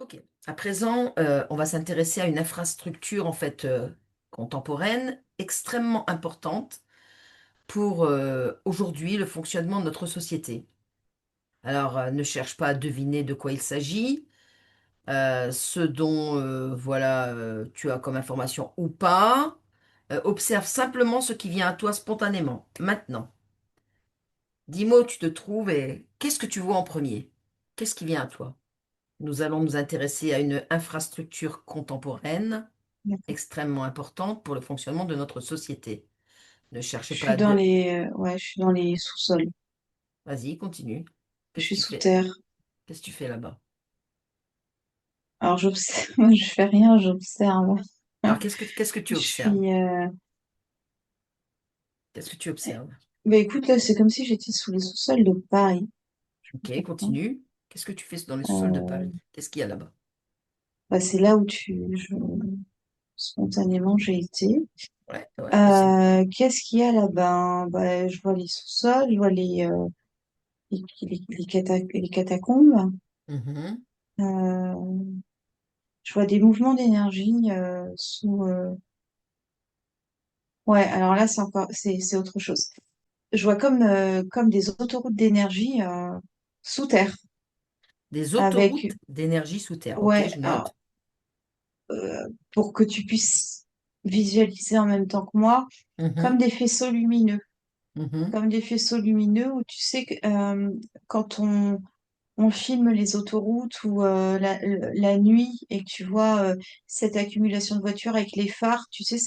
Ok. À présent, on va s'intéresser à une infrastructure en fait contemporaine extrêmement importante pour aujourd'hui le fonctionnement de notre société. Alors, ne cherche pas à deviner de quoi il s'agit, ce dont voilà tu as comme information ou pas. Observe simplement ce qui vient à toi spontanément. Maintenant, dis-moi où tu te trouves et qu'est-ce que tu vois en premier? Qu'est-ce qui vient à toi? Nous allons nous intéresser à une infrastructure contemporaine D'accord. extrêmement importante pour le fonctionnement de notre société. Ne cherchez Je pas suis à dans de... ouais, je suis dans les sous-sols. Vas-y, continue. Je Qu'est-ce que suis tu sous fais? terre. Qu'est-ce que tu fais là-bas? Alors j'observe, moi je fais rien, j'observe. Alors, qu'est-ce que tu Je observes? suis, Qu'est-ce que tu observes? bah écoute, là c'est comme si j'étais sous les sous-sols de Paris. Je sais Ok, pas pourquoi. continue. Qu'est-ce que tu fais dans les sous-sols de Euh, Paris? Qu'est-ce qu'il y a là-bas? Bah, c'est là où spontanément j'ai été. Ouais, ouais, vas-y. Qu'est-ce qu'il y a là-bas? Bah, je vois les sous-sols, je vois les catacombes. Mhm. Euh, je vois des mouvements d'énergie sous. Ouais, alors là c'est autre chose. Je vois comme des autoroutes d'énergie sous terre, Des avec, autoroutes d'énergie sous terre. Ok, ouais, je alors, note. pour que tu puisses visualiser en même temps que moi, comme Mhm, des faisceaux lumineux, mhm. comme des faisceaux lumineux où tu sais que quand on filme les autoroutes ou la nuit et que tu vois cette accumulation de voitures avec les phares, tu sais,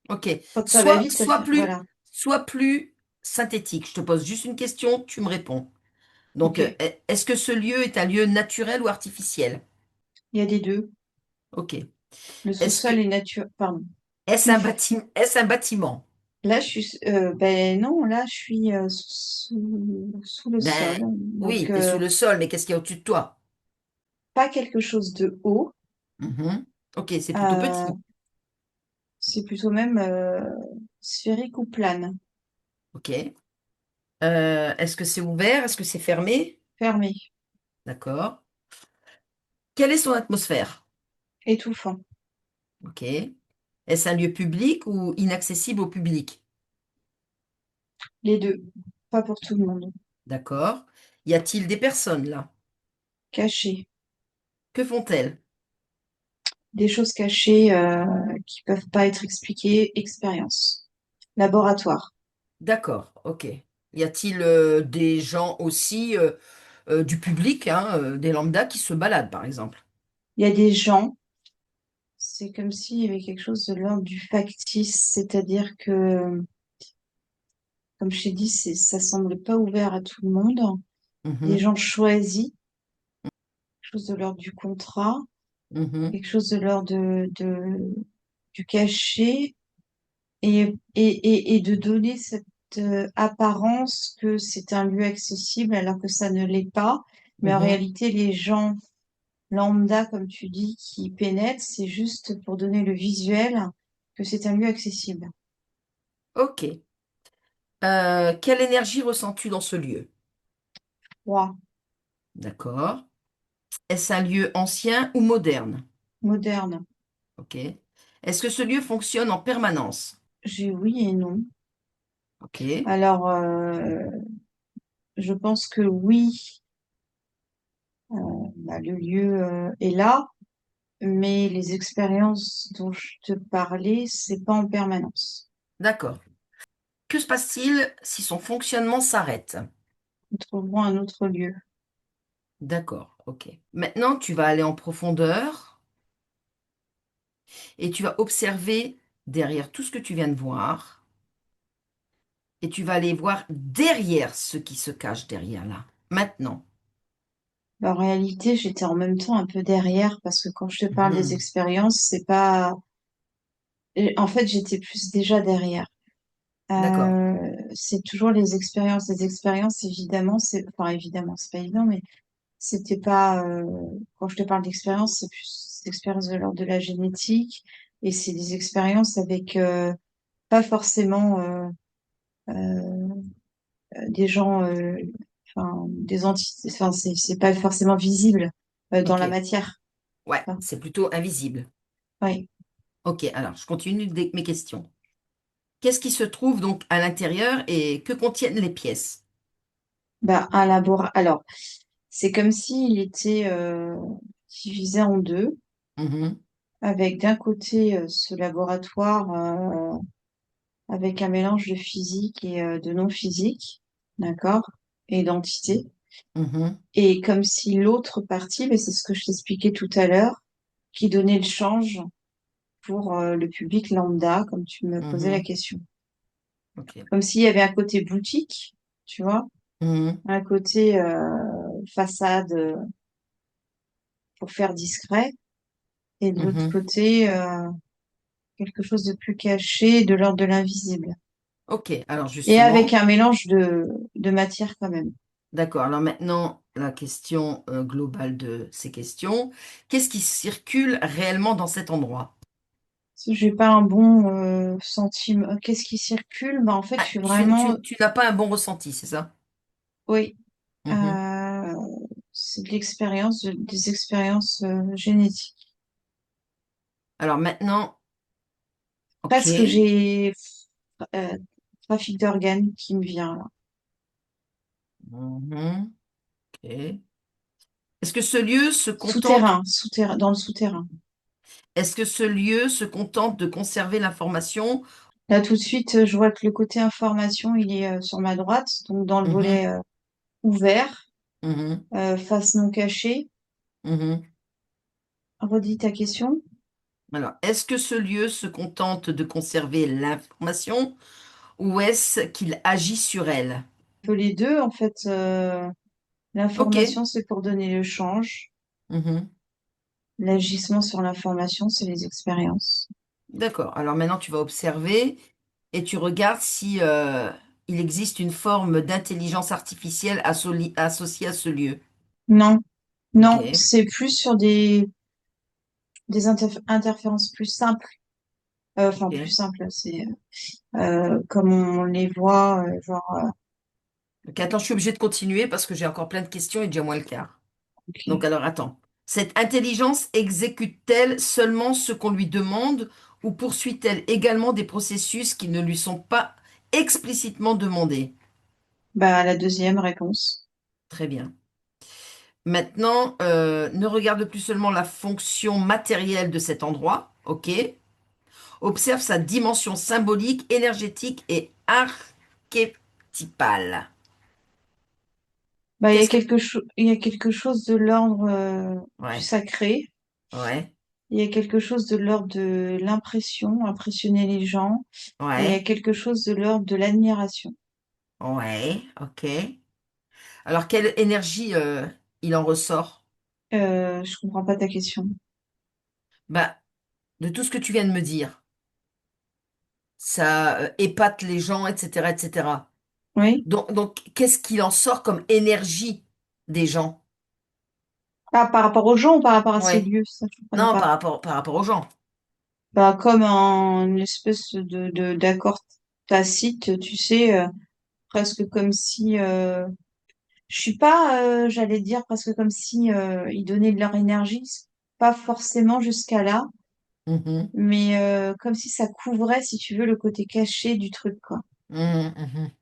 Ok. quand ça va Sois, vite, ça sois fait, plus, voilà, sois plus synthétique. Je te pose juste une question, tu me réponds. Donc, ok. est-ce que ce lieu est un lieu naturel ou artificiel? Il y a des deux. Ok. Le Est-ce que sous-sol est nature, pardon. est-ce un bâtiment? Là, ben non, là, je suis sous le sol. Ben Donc, oui, tu es sous le sol, mais qu'est-ce qu'il y a au-dessus de toi? pas quelque chose de haut. Mhm. Ok, c'est plutôt euh, petit. c'est plutôt même sphérique ou plane, Ok. Est-ce que c'est ouvert? Est-ce que c'est fermé? fermé, D'accord. Quelle est son atmosphère? étouffant. Ok. Est-ce un lieu public ou inaccessible au public? Les deux, pas pour tout le monde. D'accord. Y a-t-il des personnes là? Caché. Que font-elles? Des choses cachées qui peuvent pas être expliquées. Expérience. Laboratoire. D'accord, ok. Y a-t-il des gens aussi du public, hein, des lambdas qui se baladent, par exemple? Il y a des gens. C'est comme s'il y avait quelque chose de l'ordre du factice, c'est-à-dire que, comme je t'ai dit, ça semble pas ouvert à tout le monde. Des Mhm, gens choisis, quelque chose de l'ordre du contrat, mhm, quelque chose de l'ordre du cachet, et de donner cette apparence que c'est un lieu accessible alors que ça ne l'est pas. Mais en mhm. réalité, les gens lambda, comme tu dis, qui pénètrent, c'est juste pour donner le visuel que c'est un lieu accessible. Ok. Quelle énergie ressens-tu dans ce lieu? Roi, D'accord. Est-ce un lieu ancien ou moderne? moderne. Ok. Est-ce que ce lieu fonctionne en permanence? J'ai oui et non. Ok. Alors, je pense que oui, bah, le lieu est là, mais les expériences dont je te parlais, c'est pas en permanence. D'accord. Que se passe-t-il si son fonctionnement s'arrête? Nous trouverons un autre lieu. D'accord, ok. Maintenant, tu vas aller en profondeur et tu vas observer derrière tout ce que tu viens de voir et tu vas aller voir derrière ce qui se cache derrière là. Maintenant. En réalité, j'étais en même temps un peu derrière parce que quand je te parle des Mhm. expériences, c'est pas. En fait, j'étais plus déjà derrière. D'accord. C'est toujours les expériences. Les expériences, évidemment, enfin évidemment, c'est pas évident, mais c'était pas. Quand je te parle d'expérience, c'est plus des expériences de l'ordre de la génétique et c'est des expériences avec pas forcément des gens, enfin des entités. Enfin, c'est pas forcément visible. dans Ok. la matière. Ouais, Enfin, c'est plutôt invisible. oui. Ok, alors je continue mes questions. Qu'est-ce qui se trouve donc à l'intérieur et que contiennent les pièces? Bah, un Alors, c'est comme s'il était divisé en deux, Mhm, avec d'un côté ce laboratoire avec un mélange de physique et de non-physique, d'accord, et d'entité. mhm, Et comme si l'autre partie, mais c'est ce que je t'expliquais tout à l'heure, qui donnait le change pour le public lambda, comme tu me posais la mhm. question. Ok. Comme s'il y avait un côté boutique, tu vois, Mhm, un côté façade pour faire discret, et de l'autre mhm. côté, quelque chose de plus caché, de l'ordre de l'invisible. Ok, alors Et avec justement, un mélange de matière quand même. d'accord. Alors maintenant, la question globale de ces questions. Qu'est-ce qui circule réellement dans cet endroit? J'ai pas un bon sentiment. Qu'est-ce qui circule? Bah, en fait, je Ah, suis vraiment, tu n'as pas un bon ressenti, c'est ça? oui, Mhm. euh, c'est de l'expérience, des expériences génétiques. Alors maintenant, ok. Parce que j'ai euh, trafic d'organes qui me vient là. Mhm, ok. Est-ce que ce lieu se contente, Souterrain, souterrain, dans le souterrain. est-ce que ce lieu se contente de conserver l'information? Là, tout de suite, je vois que le côté information, il est sur ma droite, donc dans le Mhm, volet ouvert, mhm, face non cachée. mhm. Redis ta question. Alors, est-ce que ce lieu se contente de conserver l'information ou est-ce qu'il agit sur elle? Un peu les deux, en fait. Ok. L'information, c'est pour donner le change. Mhm. L'agissement sur l'information, c'est les expériences. D'accord. Alors maintenant, tu vas observer et tu regardes si il existe une forme d'intelligence artificielle associée à ce lieu. Non, Ok. non, c'est plus sur des interférences plus simples. Enfin, plus Ok. simples, c'est comme on les voit, genre, Ok, attends, je suis obligée de continuer parce que j'ai encore plein de questions et déjà moins le quart. Donc ok. alors attends. Cette intelligence exécute-t-elle seulement ce qu'on lui demande ou poursuit-elle également des processus qui ne lui sont pas explicitement demandés? Bah, la deuxième réponse. Très bien. Maintenant, ne regarde plus seulement la fonction matérielle de cet endroit, ok? Observe sa dimension symbolique, énergétique et archétypale. Bah, Qu'est-ce que... il y a quelque chose de l'ordre du Ouais, sacré. ouais, Il y a quelque chose de l'ordre de l'impression, impressionner les gens. Et il y a ouais, quelque chose de l'ordre de l'admiration. ouais, ok. Alors, quelle énergie il en ressort? Je comprends pas ta question. Bah, de tout ce que tu viens de me dire, ça épate les gens, etc., etc. Oui? Donc qu'est-ce qu'il en sort comme énergie des gens? Ah, par rapport aux gens ou par rapport à ces Ouais. lieux? Ça, je comprenais Non, pas. par rapport aux gens. Bah, comme une espèce d'accord tacite, tu sais, presque comme si, je suis pas, j'allais dire presque comme si ils donnaient de leur énergie, pas forcément jusqu'à là, Mhm, mais comme si ça couvrait, si tu veux, le côté caché du truc, quoi. mhm, mhm,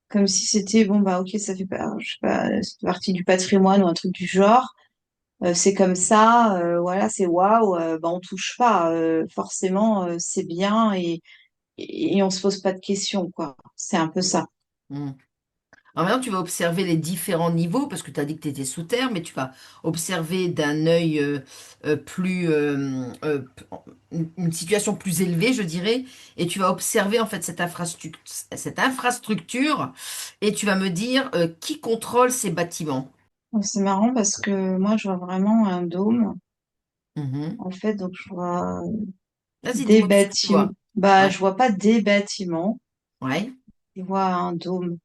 Comme si c'était, bon, bah, ok, ça fait pas, je sais pas, c'est partie du patrimoine ou un truc du genre. C'est comme ça, voilà, c'est waouh, bah, on touche pas, forcément, c'est bien et on se pose pas de questions, quoi. C'est un peu ça. mhm. Alors maintenant, tu vas observer les différents niveaux, parce que tu as dit que tu étais sous terre, mais tu vas observer d'un œil plus... une situation plus élevée, je dirais, et tu vas observer en fait cette infrastructure, et tu vas me dire qui contrôle ces bâtiments. Donc, c'est marrant parce que moi, je vois vraiment un dôme, Mhm. en fait, donc je vois Vas-y, des dis-moi tout ce que tu bâtiments. vois. Bah, je Ouais, vois pas des bâtiments, ouais, je vois un dôme,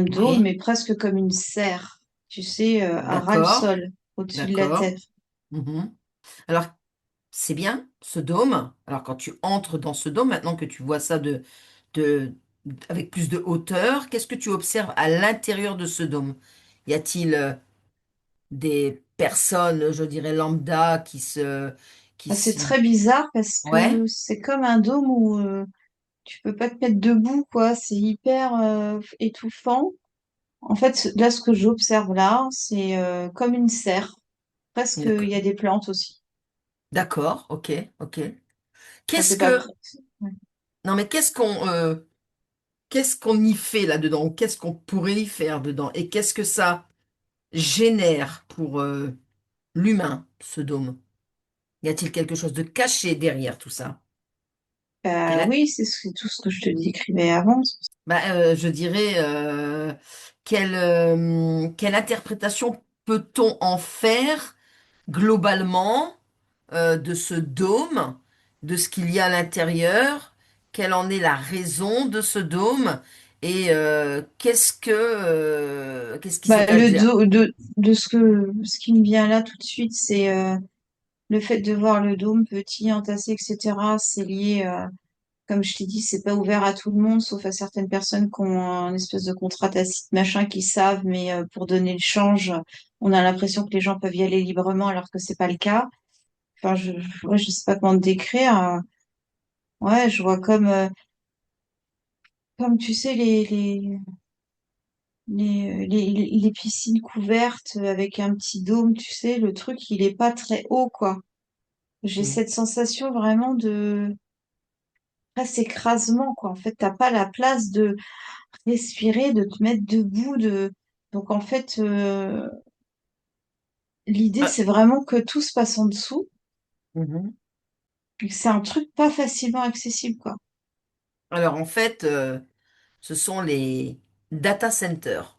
oui, mais presque comme une serre, tu sais, à ras le d'accord, sol, au-dessus de la d'accord. tête. Mhm. Alors, c'est bien, ce dôme. Alors, quand tu entres dans ce dôme, maintenant que tu vois ça de, avec plus de hauteur, qu'est-ce que tu observes à l'intérieur de ce dôme? Y a-t-il des personnes, je dirais lambda, qui Ah, c'est se, très bizarre parce ouais, que c'est comme un dôme où tu peux pas te mettre debout, quoi. C'est hyper étouffant. En fait, là, ce que j'observe là, c'est comme une serre. Presque, il y a d'accord, des plantes aussi. d'accord, ok, ok. Enfin, Qu'est-ce c'est pas que, prêt. Ouais. non mais qu'est-ce qu'on y fait là-dedans? Qu'est-ce qu'on pourrait y faire dedans? Et qu'est-ce que ça génère pour l'humain, ce dôme? Y a-t-il quelque chose de caché derrière tout ça? Bah Quelle, oui, c'est tout ce que je te décrivais avant. bah, je dirais, quelle interprétation peut-on en faire globalement de ce dôme, de ce qu'il y a à l'intérieur, quelle en est la raison de ce dôme et qu'est-ce qui se Bah, cache derrière? de ce qui me vient là tout de suite, c'est le fait de voir le dôme petit, entassé, etc. C'est lié, comme je t'ai dit, c'est pas ouvert à tout le monde, sauf à certaines personnes qui ont un espèce de contrat tacite, machin, qui savent, mais pour donner le change, on a l'impression que les gens peuvent y aller librement alors que c'est pas le cas. Enfin, ouais, je sais pas comment te décrire. Ouais, je vois comme tu sais, les piscines couvertes avec un petit dôme, tu sais, le truc, il est pas très haut, quoi. J'ai Mm. cette sensation vraiment de presque écrasement, quoi. En fait, t'as pas la place de respirer, de te mettre debout, donc en fait, l'idée, Ah, c'est vraiment que tout se passe en dessous. mhm. Et que c'est un truc pas facilement accessible, quoi. Alors en fait, ce sont les data centers.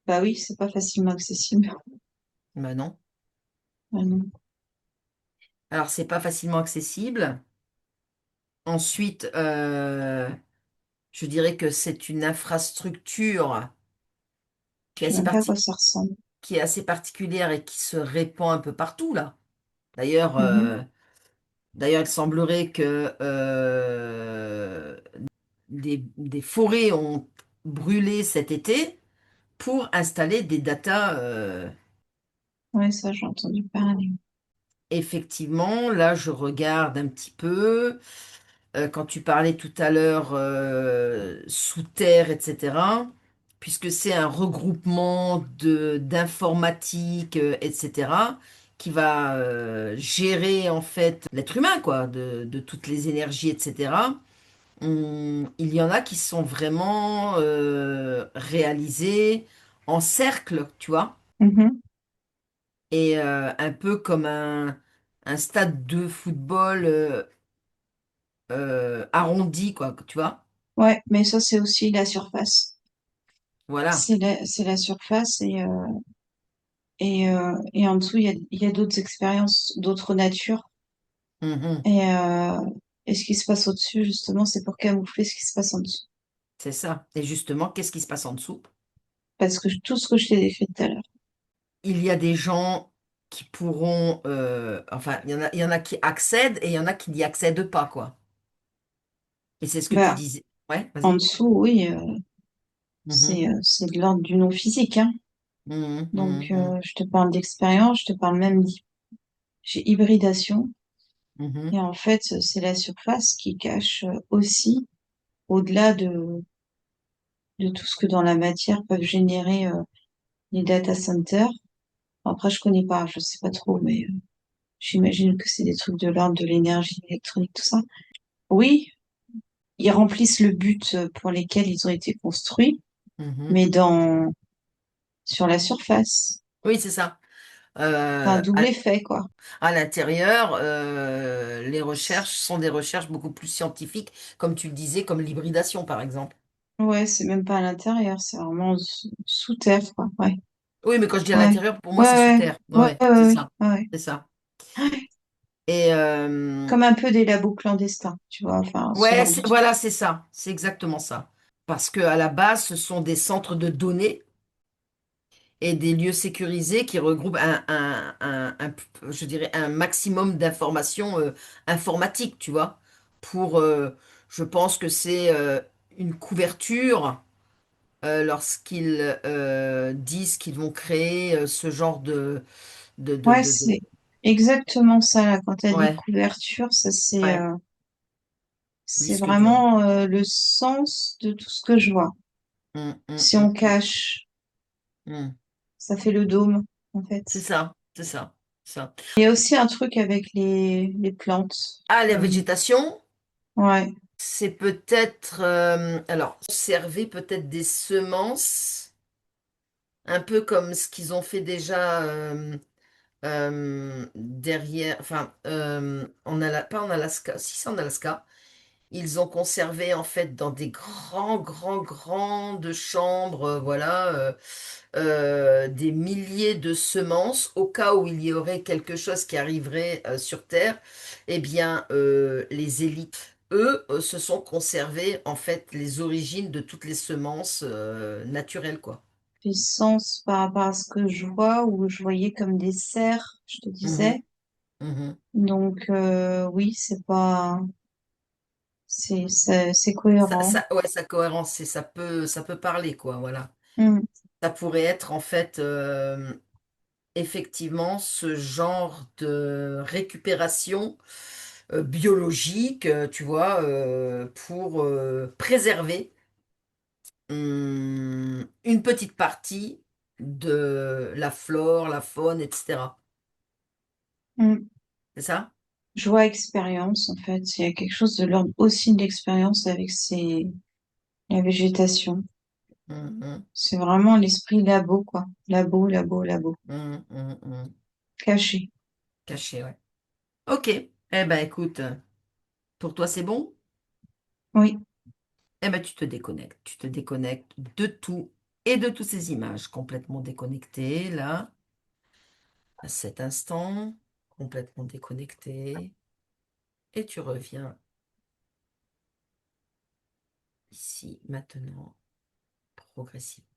Bah oui, c'est pas facilement accessible. Ben non. Ah non. Alors c'est pas facilement accessible. Ensuite, je dirais que c'est une infrastructure qui est Je sais assez même pas à quoi ça ressemble. qui est assez particulière et qui se répand un peu partout là. D'ailleurs, Mhm. d'ailleurs, il semblerait que des forêts ont brûlé cet été pour installer des datas. Ouais, ça, j'ai entendu parler. Effectivement, là, je regarde un petit peu. Quand tu parlais tout à l'heure sous terre, etc., puisque c'est un regroupement d'informatique, etc., qui va gérer en fait l'être humain, quoi, de toutes les énergies, etc. Il y en a qui sont vraiment réalisés en cercle, tu vois, Mhm. et un peu comme un stade de football arrondi, quoi, tu vois. Ouais, mais ça, c'est aussi la surface. Voilà. C'est la surface et en dessous, il y a d'autres expériences, d'autres natures. Mhm. Et, euh, et ce qui se passe au-dessus, justement, c'est pour camoufler ce qui se passe en dessous. C'est ça. Et justement, qu'est-ce qui se passe en dessous? Parce que tout ce que je t'ai décrit tout à l'heure. Il y a des gens qui pourront, enfin, il y en a qui accèdent et il y en a qui n'y accèdent pas, quoi. Et c'est ce que tu Bah, disais. Ouais, en vas-y. dessous, oui, Mhm. c'est de l'ordre du non physique, hein. Mhm, Donc, mhm, je te parle d'expérience, je te parle même j'ai hybridation. mhm, Et en fait, c'est la surface qui cache aussi, au-delà de tout ce que dans la matière peuvent générer les data centers. Après, je connais pas, je sais pas trop, mais j'imagine que c'est des trucs de l'ordre de l'énergie électronique, tout ça. Oui, ils remplissent le but pour lesquels ils ont été construits, mhm. mais sur la surface. Oui, c'est ça. C'est un Euh, double à, effet, quoi. à l'intérieur, les recherches sont des recherches beaucoup plus scientifiques, comme tu le disais, comme l'hybridation, par exemple. Ouais, c'est même pas à l'intérieur, c'est vraiment sous terre, quoi. Ouais, Oui, mais quand je dis à ouais, l'intérieur, pour moi, c'est sous ouais, terre. Ouais, ouais, ouais, ouais, c'est ouais, ça. ouais. C'est ça. Ouais. Et Comme un peu des labos clandestins, tu vois, enfin, ce ouais, genre de truc. voilà, c'est ça. C'est exactement ça. Parce que à la base, ce sont des centres de données et des lieux sécurisés qui regroupent je dirais, un maximum d'informations informatiques, tu vois. Pour, je pense que c'est une couverture lorsqu'ils disent qu'ils vont créer ce genre Ouais, c'est exactement ça, là. Quand elle dit Ouais, couverture, ça, ouais, c'est disque dur. vraiment le sens de tout ce que je vois. Si on Mm. cache, Mm. ça fait le dôme, en fait. C'est ça, c'est ça, c'est ça. Il y a aussi un truc avec les plantes. Ah, la Euh, végétation, ouais, c'est peut-être, alors, conserver peut-être des semences, un peu comme ce qu'ils ont fait déjà derrière, enfin, pas en Alaska, si c'est en Alaska. Ils ont conservé en fait dans des grandes chambres, voilà, des milliers de semences au cas où il y aurait quelque chose qui arriverait sur Terre. Eh bien, les élites, eux, se sont conservés en fait les origines de toutes les semences naturelles, quoi. les sens par rapport à ce que je vois, ou je voyais comme des cerfs, je te Mhm, disais. mhm. Donc, oui, c'est cohérent. Ouais, sa cohérence, ça peut parler, quoi, voilà. Hmm. Ça pourrait être en fait effectivement ce genre de récupération biologique, tu vois, pour préserver une petite partie de la flore, la faune, etc. Hmm. C'est ça? Je vois expérience, en fait. Il y a quelque chose de l'ordre aussi de l'expérience avec la végétation. Mhm, C'est vraiment l'esprit labo, quoi. Labo, labo, labo. mhm. Caché. Caché, ouais. Ok. Eh ben écoute, pour toi c'est bon? Oui, Eh ben tu te déconnectes de tout et de toutes ces images complètement déconnectées là. À cet instant, complètement déconnecté, et tu reviens ici, maintenant, progressivement.